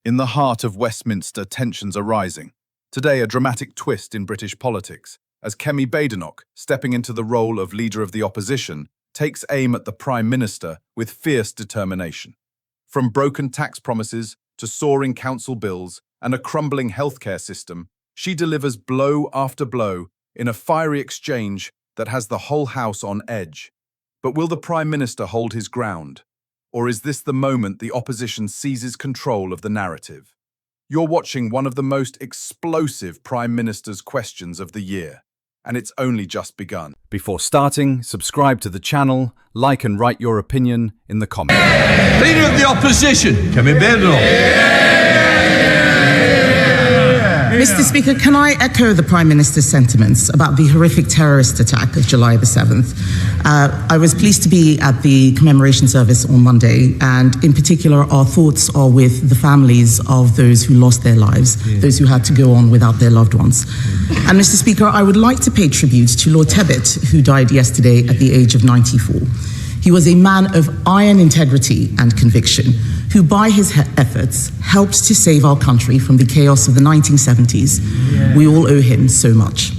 In the heart of Westminster, tensions are rising. Today, a dramatic twist in British politics, as Kemi Badenoch, stepping into the role of Leader of the Opposition, takes aim at the Prime Minister with fierce determination. From broken tax promises to soaring council bills and a crumbling healthcare system, she delivers blow after blow in a fiery exchange that has the whole House on edge. But will the Prime Minister hold his ground? Or is this the moment the opposition seizes control of the narrative? You're watching one of the most explosive Prime Minister's questions of the year, and it's only just begun. Before starting, subscribe to the channel, like and write your opinion in the comments. Leader of the Opposition, Kemi Badenoch. Mr. Speaker, can I echo the Prime Minister's sentiments about the horrific terrorist attack of July the 7th? I was pleased to be at the commemoration service on Monday, and in particular, our thoughts are with the families of those who lost their lives, those who had to go on without their loved ones. And Mr. Speaker, I would like to pay tribute to Lord Tebbit, who died yesterday at the age of 94. He was a man of iron integrity and conviction, who by his efforts helped to save our country from the chaos of the 1970s. We all owe him so much.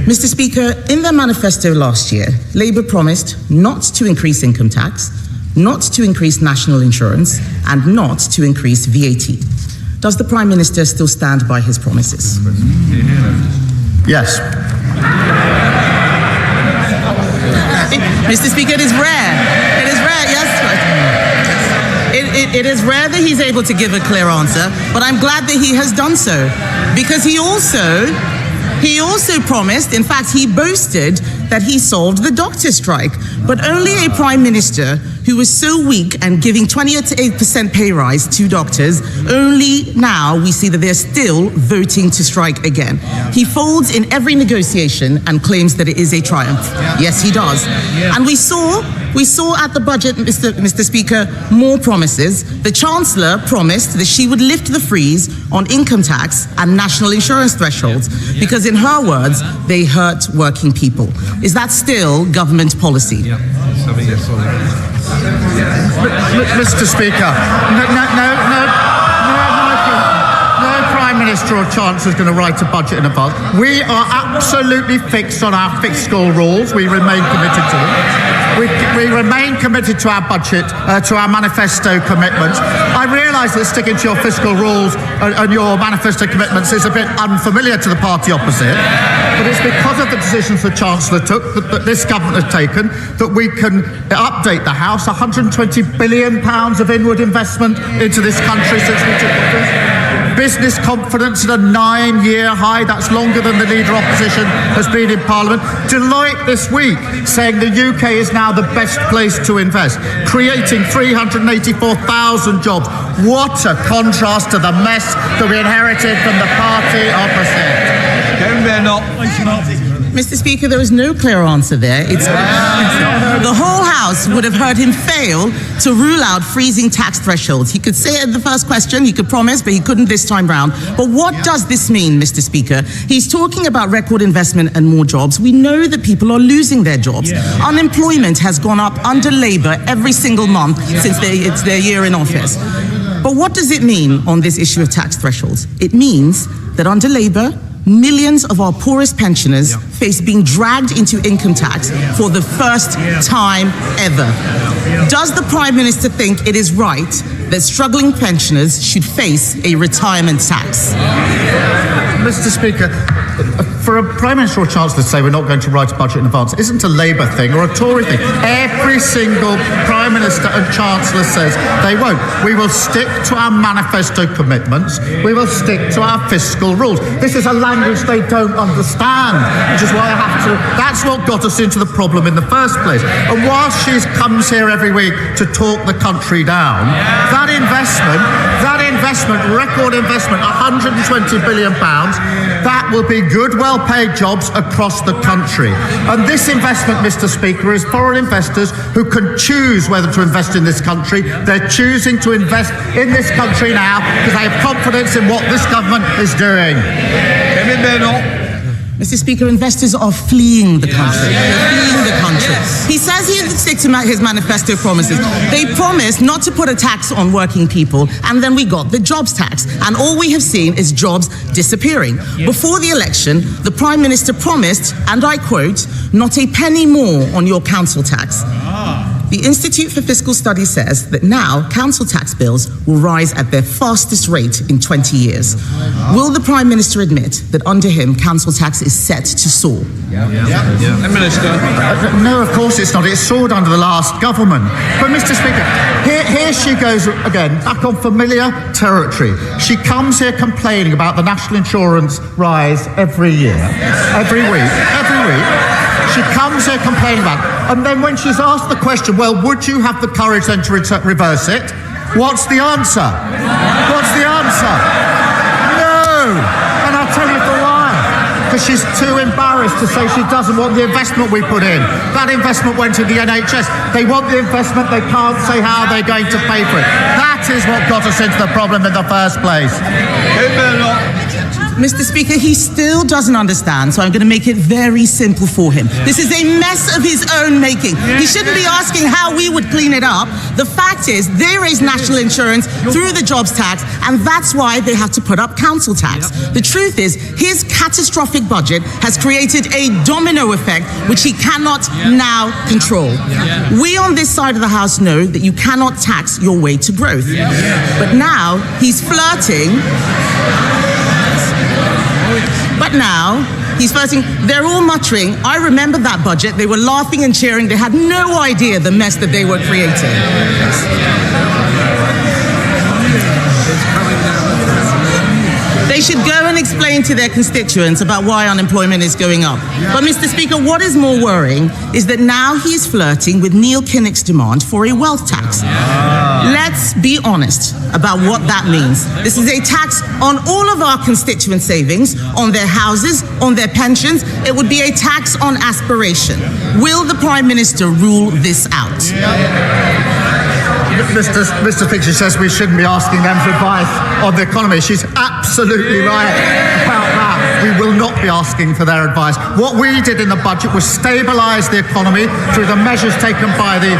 Mr. Speaker, in their manifesto last year, Labour promised not to increase income tax, not to increase national insurance, and not to increase VAT. Does the Prime Minister still stand by his promises? Yes. Mr. Speaker, it is rare. It is rare, yes. It is rare that he's able to give a clear answer, but I'm glad that he has done so, because he also promised, in fact, he boasted that he solved the doctor strike, but only a Prime Minister who was so weak and giving 28% pay rise to doctors, only now we see that they're still voting to strike again. He folds in every negotiation and claims that it is a triumph. Yes, he does. And we saw at the budget, Mr. Speaker, more promises. The Chancellor promised that she would lift the freeze on income tax and national insurance thresholds, because in her words, they hurt working people. Is that still government policy? Mr. Speaker, no Prime Minister or Chancellor is going to write a budget in advance. We are absolutely fixed on our fiscal rules. We remain committed to them. We remain committed to our budget, to our manifesto commitments. I realise that sticking to your fiscal rules and your manifesto commitments is a bit unfamiliar to the party opposite, but it's because of the decisions the Chancellor took, that this government has taken, that we can update the House. £120 billion of inward investment into this country since we took office. Business confidence at a 9-year high. That's longer than the Leader of Opposition has been in Parliament. Deloitte this week saying the UK is now the best place to invest, creating 384,000 jobs. What a contrast to the mess that we inherited from the party opposite. Mr. Speaker, there was no clear answer there. The whole House would have heard him fail to rule out freezing tax thresholds. He could say it in the first question, he could promise, but he couldn't this time round. But what does this mean, Mr. Speaker? He's talking about record investment and more jobs. We know that people are losing their jobs. Unemployment has gone up under Labour every single month since it's their year in office. But what does it mean on this issue of tax thresholds? It means that under Labour, millions of our poorest pensioners face being dragged into income tax for the first time ever. Does the Prime Minister think it is right that struggling pensioners should face a retirement tax? Mr. Speaker, for a Prime Minister or Chancellor to say we're not going to write a budget in advance isn't a Labour thing or a Tory thing. Every single Prime Minister and Chancellor says they won't. We will stick to our manifesto commitments. We will stick to our fiscal rules. This is a language they don't understand, which is why I have to... That's what got us into the problem in the first place. And whilst she comes here every week to talk the country down, that investment, record investment, £120 billion, that will be good, well-paid jobs across the country. And this investment, Mr. Speaker, is foreign investors who can choose whether to invest in this country. They're choosing to invest in this country now because they have confidence in what this government is doing. Kemi Badenoch. Mr. Speaker, investors are fleeing the country. They're fleeing the country. He says he sticks to his manifesto promises. They promised not to put a tax on working people, and then we got the jobs tax. And all we have seen is jobs disappearing. Before the election, the Prime Minister promised, and I quote, "not a penny more on your council tax." The Institute for Fiscal Studies says that now council tax bills will rise at their fastest rate in 20 years. Will the Prime Minister admit that under him, council tax is set to soar? Minister. No, of course it's not. It soared under the last government. But, Mr. Speaker, here she goes again, back on familiar territory. She comes here complaining about the national insurance rise every year, every week. She comes here complaining about it. And then when she's asked the question, well, would you have the courage then to reverse it? What's the answer? What's the answer? No! And I'll tell you for why. Because she's too embarrassed to say she doesn't want the investment we put in. That investment went to the NHS. They want the investment, they can't say how they're going to pay for it. That is what got us into the problem in the first place. Mr. Speaker, he still doesn't understand, so I'm going to make it very simple for him. This is a mess of his own making. He shouldn't be asking how we would clean it up. The fact is, there is national insurance through the jobs tax, and that's why they have to put up council tax. The truth is, his catastrophic budget has created a domino effect which he cannot now control. We on this side of the House know that you cannot tax your way to growth. But now he's flirting. They're all muttering. I remember that budget. They were laughing and cheering. They had no idea the mess that they were creating. They should go and explain to their constituents about why unemployment is going up. But, Mr. Speaker, what is more worrying is that now he's flirting with Neil Kinnock's demand for a wealth tax. Let's be honest about what that means. This is a tax on all of our constituent savings, on their houses, on their pensions. It would be a tax on aspiration. Will the Prime Minister rule this out? Mr. Fitch says we shouldn't be asking them for advice on the economy. She's absolutely right about that. We will not be asking for their advice. What we did in the budget was stabilise the economy through the measures taken by the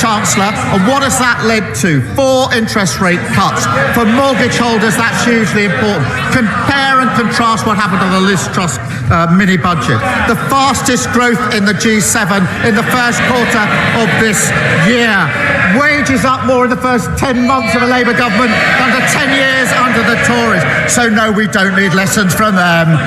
Chancellor. And what has that led to? 4 interest rate cuts. For mortgage holders, that's hugely important. Compare and contrast what happened on the Liz Truss mini budget. The fastest growth in the G7 in the first quarter of this year. Wages up more in the first 10 months of a Labour government than the 10 years under the Tories. So no, we don't need lessons from them.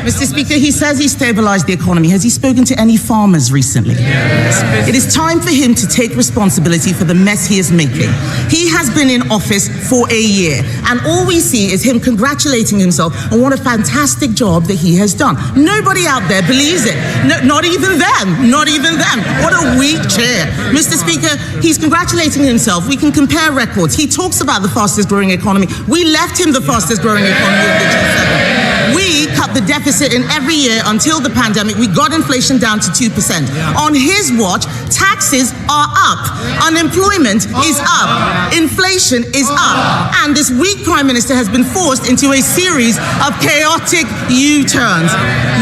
Mr. Speaker, he says he stabilised the economy. Has he spoken to any farmers recently? It is time for him to take responsibility for the mess he is making. He has been in office for a year, and all we see is him congratulating himself on what a fantastic job that he has done. Nobody out there believes it. No, not even them. Not even them. What a weak chair. Mr. Speaker, he's congratulating himself. We can compare records. He talks about the fastest growing economy. We left him the fastest growing economy of the G7. We cut the deficit in every year until the pandemic. We got inflation down to 2%. On his watch, taxes are up. Unemployment is up. Inflation is up. And this weak Prime Minister has been forced into a series of chaotic U-turns.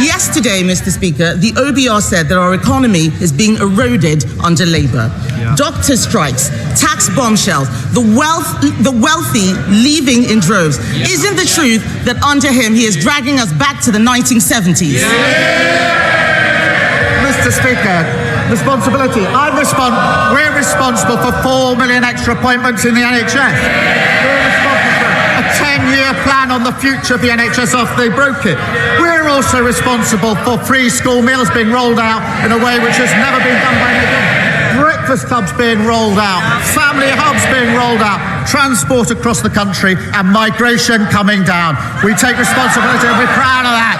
Yesterday, Mr. Speaker, the OBR said that our economy is being eroded under Labour. Doctor strikes, tax bombshells, the wealthy leaving in droves. Isn't the truth that under him he is dragging us back to the 1970s? Mr. Speaker, responsibility. We're responsible for 4 million extra appointments in the NHS. We're responsible for a 10-year plan on the future of the NHS after they broke it. We're also responsible for free school meals being rolled out in a way which has never been done by anyone. Breakfast clubs being rolled out, family hubs being rolled out, transport across the country, and migration coming down. We take responsibility and we're proud of that.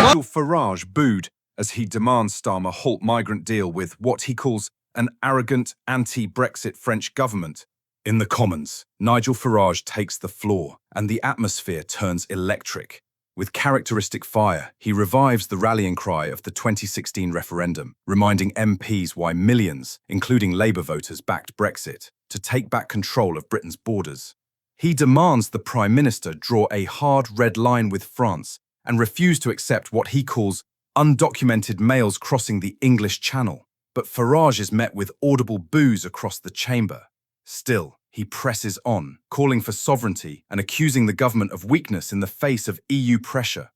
Nigel Farage booed as he demands Starmer halt migrant deal with what he calls an arrogant anti-Brexit French government. In the Commons, Nigel Farage takes the floor and the atmosphere turns electric. With characteristic fire, he revives the rallying cry of the 2016 referendum, reminding MPs why millions, including Labour voters, backed Brexit to take back control of Britain's borders. He demands the Prime Minister draw a hard red line with France and refused to accept what he calls undocumented males crossing the English Channel. But Farage is met with audible boos across the chamber. Still, he presses on, calling for sovereignty and accusing the government of weakness in the face of EU pressure.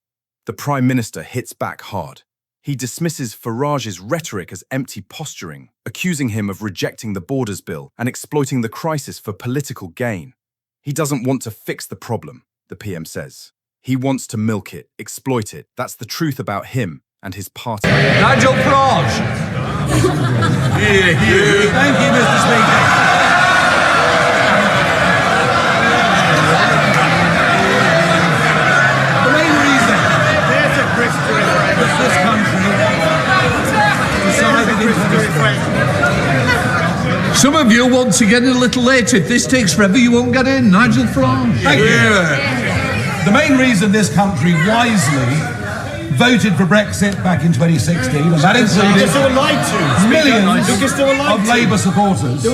The Prime Minister hits back hard. He dismisses Farage's rhetoric as empty posturing, accusing him of rejecting the Borders Bill and exploiting the crisis for political gain. He doesn't want to fix the problem, the PM says. He wants to milk it, exploit it. That's the truth about him and his party. Nigel Farage. Thank you, Mr. Speaker. The main reason that this country decided Some of you want to get in a little late. If this takes forever, you won't get in. Nigel Farage. Thank you. The main reason this country wisely voted for Brexit back in 2016, and that included millions of Labour supporters,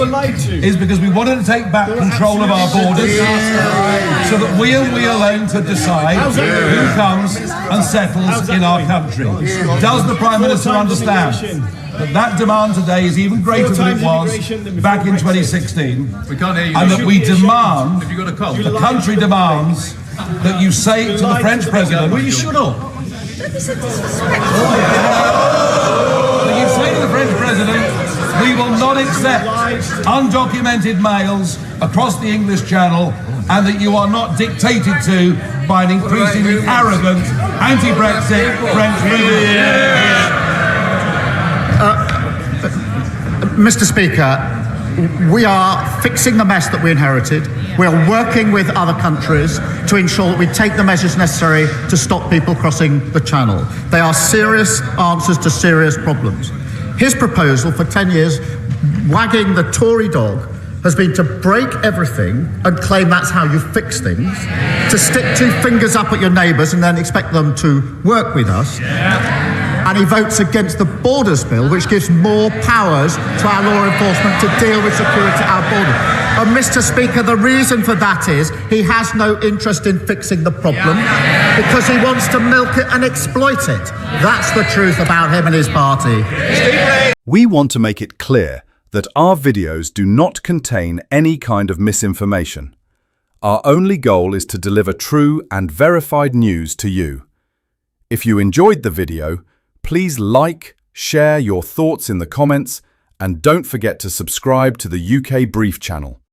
is because we wanted to take back control of our borders so that we and we alone could decide who comes and settles in our country. Does the Prime Minister understand that demand today is even greater than it was back in 2016, and that we demand, the country demands, that you say to the French President, will you shut up? That you say to the French President, we will not accept undocumented males across the English Channel, and that you are not dictated to by an increasingly arrogant anti-Brexit French President. Mr. Speaker, we are fixing the mess that we inherited. We are working with other countries to ensure that we take the measures necessary to stop people crossing the Channel. They are serious answers to serious problems. His proposal for 10 years, wagging the Tory dog, has been to break everything and claim that's how you fix things, to stick two fingers up at your neighbours and then expect them to work with us. And he votes against the Borders Bill, which gives more powers to our law enforcement to deal with security at our borders. And Mr. Speaker, the reason for that is he has no interest in fixing the problem because he wants to milk it and exploit it. That's the truth about him and his party. We want to make it clear that our videos do not contain any kind of misinformation. Our only goal is to deliver true and verified news to you. If you enjoyed the video, please like, share your thoughts in the comments, and don't forget to subscribe to the UK Brief channel.